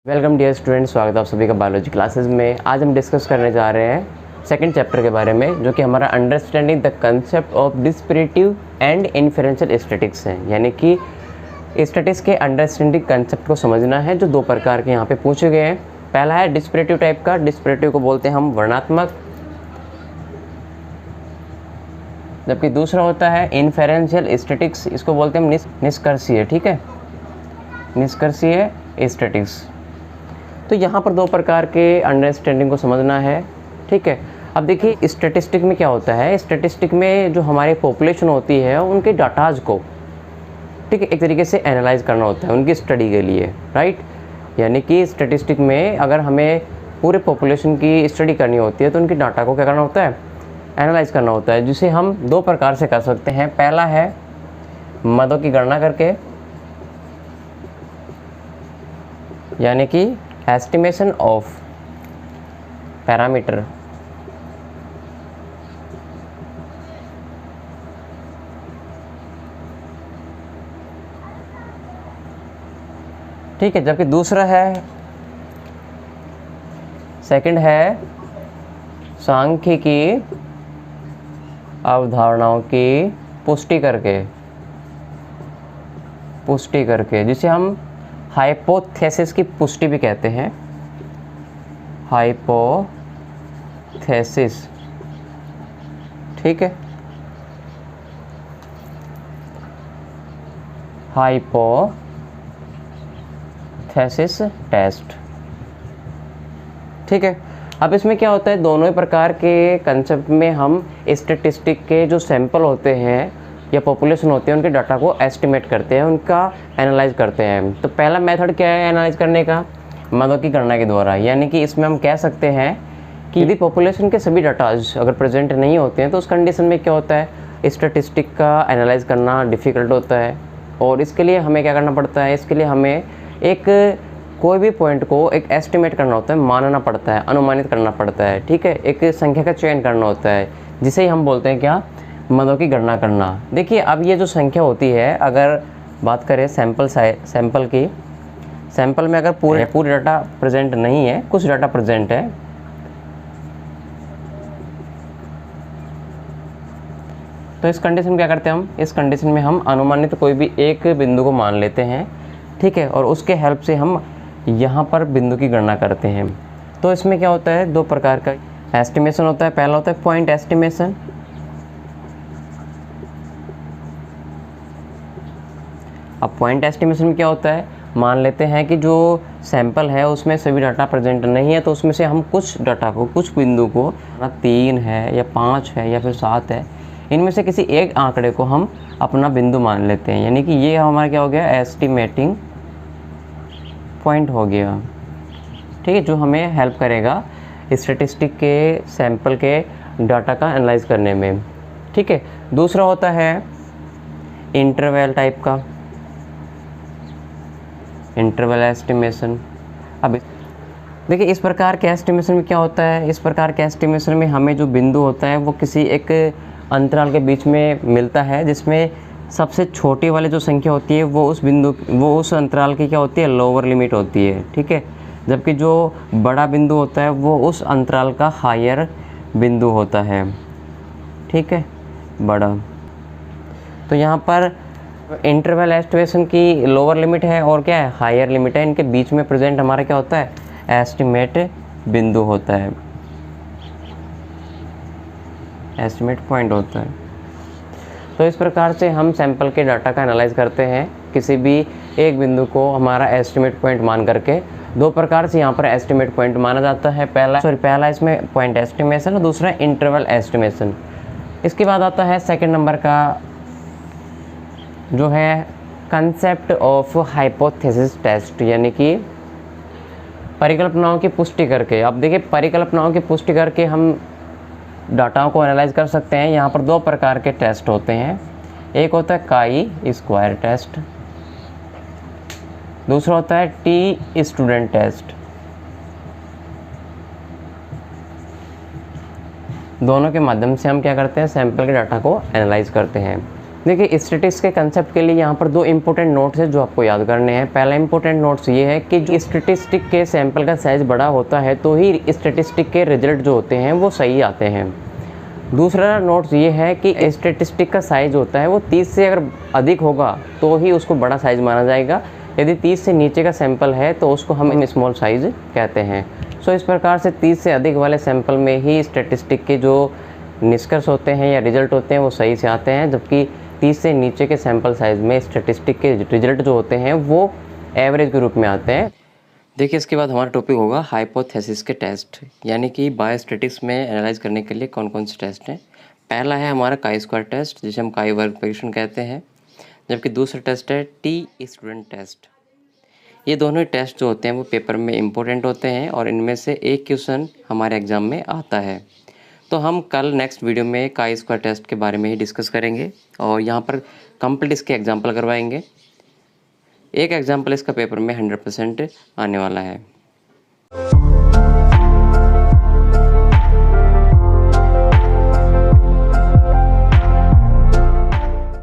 Welcome dear students, स्वागत है आप सभी का बायोलॉजी क्लासेस में। आज हम डिस्कस करने जा रहे हैं सेकंड चैप्टर के बारे में, जो कि हमारा understanding the concept of descriptive and inferential statics है। यानी कि स्टैटिक्स के अंडरस्टैंडिंग कंसेप्ट को समझना है, जो दो प्रकार के यहाँ पे पूछे गए हैं। पहला है डिस्क्रिप्टिव टाइप का। डिस्क्रिप्टिव को बोलते हैं हम वर्णनात्मक, जबकि दूसरा होता है इन्फेरेंशियल स्टैटिक्स, इसको बोलते हैं हम निष्कर्षीय। ठीक है, निष्कर्षीय स्टैटिक्स। तो यहाँ पर दो प्रकार के अंडरस्टैंडिंग को समझना है। ठीक है, अब देखिए स्टैटिस्टिक में क्या होता है। स्टैटिस्टिक में जो हमारी पॉपुलेशन होती है उनके डाटाज को, ठीक है, एक तरीके से एनालाइज करना होता है उनकी स्टडी के लिए, राइट। यानी कि स्टैटिस्टिक में अगर हमें पूरे पॉपुलेशन की स्टडी करनी होती है तो उनकी डाटा को क्या करना होता है, एनालाइज करना होता है, जिसे हम दो प्रकार से कर सकते हैं। पहला है मदों की गणना करके, यानी कि एस्टिमेशन ऑफ पैरामीटर। ठीक है, जबकि दूसरा है, सेकंड है सांख्यिकी अवधारणाओं की पुष्टि करके, जिसे हम हाइपोथेसिस की पुष्टि भी कहते हैं। हाइपोथेसिस, ठीक है, हाइपोथेसिस टेस्ट। ठीक है, अब इसमें क्या होता है, दोनों ही प्रकार के कंसेप्ट में हम स्टैटिस्टिक के जो सैंपल होते हैं या पॉपुलेशन होती है उनके डाटा को एस्टिमेट करते हैं, उनका एनालाइज करते हैं। तो पहला मेथड क्या है एनालाइज करने का, मदों की गणना के द्वारा। यानी कि इसमें हम कह सकते हैं कि यदि पॉपुलेशन के सभी डाटाज अगर प्रेजेंट नहीं होते हैं तो उस कंडीशन में क्या होता है, स्टैटिस्टिक का एनालाइज करना डिफ़िकल्ट होता है। और इसके लिए हमें क्या करना पड़ता है, इसके लिए हमें एक कोई भी पॉइंट को एक एस्टिमेट करना होता है, मानना पड़ता है, अनुमानित करना पड़ता है। ठीक है, एक संख्या का चयन करना होता है, जिसे ही हम बोलते हैं क्या, मदों की गणना करना। देखिए अब ये जो संख्या होती है, अगर बात करें सैंपल की, सैंपल में अगर पूरे डाटा प्रेजेंट नहीं है, कुछ डाटा प्रेजेंट है, तो इस कंडीशन में क्या करते हैं हम, इस कंडीशन में हम अनुमानित कोई भी एक बिंदु को मान लेते हैं। ठीक है, और उसके हेल्प से हम यहाँ पर बिंदु की गणना करते हैं। तो इसमें क्या होता है, दो प्रकार का एस्टिमेशन होता है। पहला होता है पॉइंट एस्टिमेशन। अब पॉइंट एस्टिमेशन में क्या होता है, मान लेते हैं कि जो सैंपल है उसमें सभी डाटा प्रेजेंट नहीं है, तो उसमें से हम कुछ डाटा को, कुछ बिंदु को, 3 है या 5 है या फिर 7 है, इनमें से किसी एक आंकड़े को हम अपना बिंदु मान लेते हैं। यानी कि ये हमारा क्या हो गया, एस्टिमेटिंग पॉइंट हो गया। ठीक है, जो हमें हेल्प करेगा स्टैटिस्टिक के सैंपल के डाटा का एनालाइज करने में। ठीक है, दूसरा होता है इंटरवल टाइप का, इंटरवल एस्टिमेशन। अब देखिए इस प्रकार के एस्टिमेशन में क्या होता है, इस प्रकार के एस्टिमेशन में हमें जो बिंदु होता है वो किसी एक अंतराल के बीच में मिलता है, जिसमें सबसे छोटी वाली जो संख्या होती है वो उस अंतराल की क्या होती है, लोअर लिमिट होती है। ठीक है, जबकि जो बड़ा बिंदु होता है वो उस अंतराल का हायर बिंदु होता है। ठीक है, बड़ा। तो यहाँ पर इंटरवल एस्टिमेशन की लोअर लिमिट है और क्या है, हायर लिमिट है। इनके बीच में प्रेजेंट हमारा क्या होता है, एस्टिमेट बिंदु होता है, एस्टिमेट पॉइंट होता है। तो इस प्रकार से हम सैंपल के डाटा का एनालाइज करते हैं, किसी भी एक बिंदु को हमारा एस्टिमेट पॉइंट मान करके। दो प्रकार से यहाँ पर एस्टिमेट पॉइंट माना जाता है। पहला इसमें पॉइंट एस्टिमेशन और दूसरा इंटरवल एस्टिमेशन। इसके बाद आता है सेकंड नंबर का, जो है कंसेप्ट ऑफ हाइपोथेसिस टेस्ट, यानी कि परिकल्पनाओं की पुष्टि करके। अब देखिए परिकल्पनाओं की पुष्टि करके हम डाटाओं को एनालाइज कर सकते हैं। यहाँ पर दो प्रकार के टेस्ट होते हैं, एक होता है काई स्क्वायर टेस्ट, दूसरा होता है टी स्टूडेंट टेस्ट। दोनों के माध्यम से हम क्या करते हैं, सैंपल के डाटा को एनालाइज करते हैं। देखिए स्टैटिस्टिक्स के कंसेप्ट के लिए यहाँ पर दो इंपॉर्टेंट नोट्स है जो आपको याद करने हैं। पहला इंपॉर्टेंट नोट्स ये है कि जो स्टैटिस्टिक के सैंपल का साइज़ बड़ा होता है तो ही स्टैटिस्टिक के रिजल्ट जो होते हैं वो सही आते हैं। दूसरा नोट्स ये है कि स्टैटिस्टिक का साइज़ होता है वो 30 से अगर अधिक होगा तो ही उसको बड़ा साइज़ माना जाएगा। यदि 30 से नीचे का सैंपल है तो उसको हम स्मॉल साइज़ कहते हैं। सो इस प्रकार से 30 से अधिक वाले सैंपल में ही स्टैटिस्टिक के जो निष्कर्ष होते हैं या रिजल्ट होते हैं वो सही से आते हैं, जबकि 30 से नीचे के सैंपल साइज़ में स्टैटिस्टिक के रिजल्ट जो होते हैं वो एवरेज के रूप में आते हैं। देखिए इसके बाद हमारा टॉपिक होगा हाइपोथेसिस के टेस्ट, यानी कि बायोस्टैटिक्स में एनालाइज करने के लिए कौन कौन से टेस्ट हैं। पहला है हमारा काई स्क्वायर टेस्ट, जिसे हम काई वर्ग परीक्षण कहते हैं, जबकि दूसरा टेस्ट है टी स्टूडेंट टेस्ट। ये दोनों ही टेस्ट जो होते हैं वो पेपर में इम्पोर्टेंट होते हैं और इनमें से एक क्वेश्चन हमारे एग्ज़ाम में आता है। तो हम कल नेक्स्ट वीडियो में काई स्क्वायर टेस्ट के बारे में ही डिस्कस करेंगे और यहाँ पर कंप्लीट इसके एग्जाम्पल करवाएंगे। एक एग्जाम्पल इसका पेपर में 100% आने वाला है।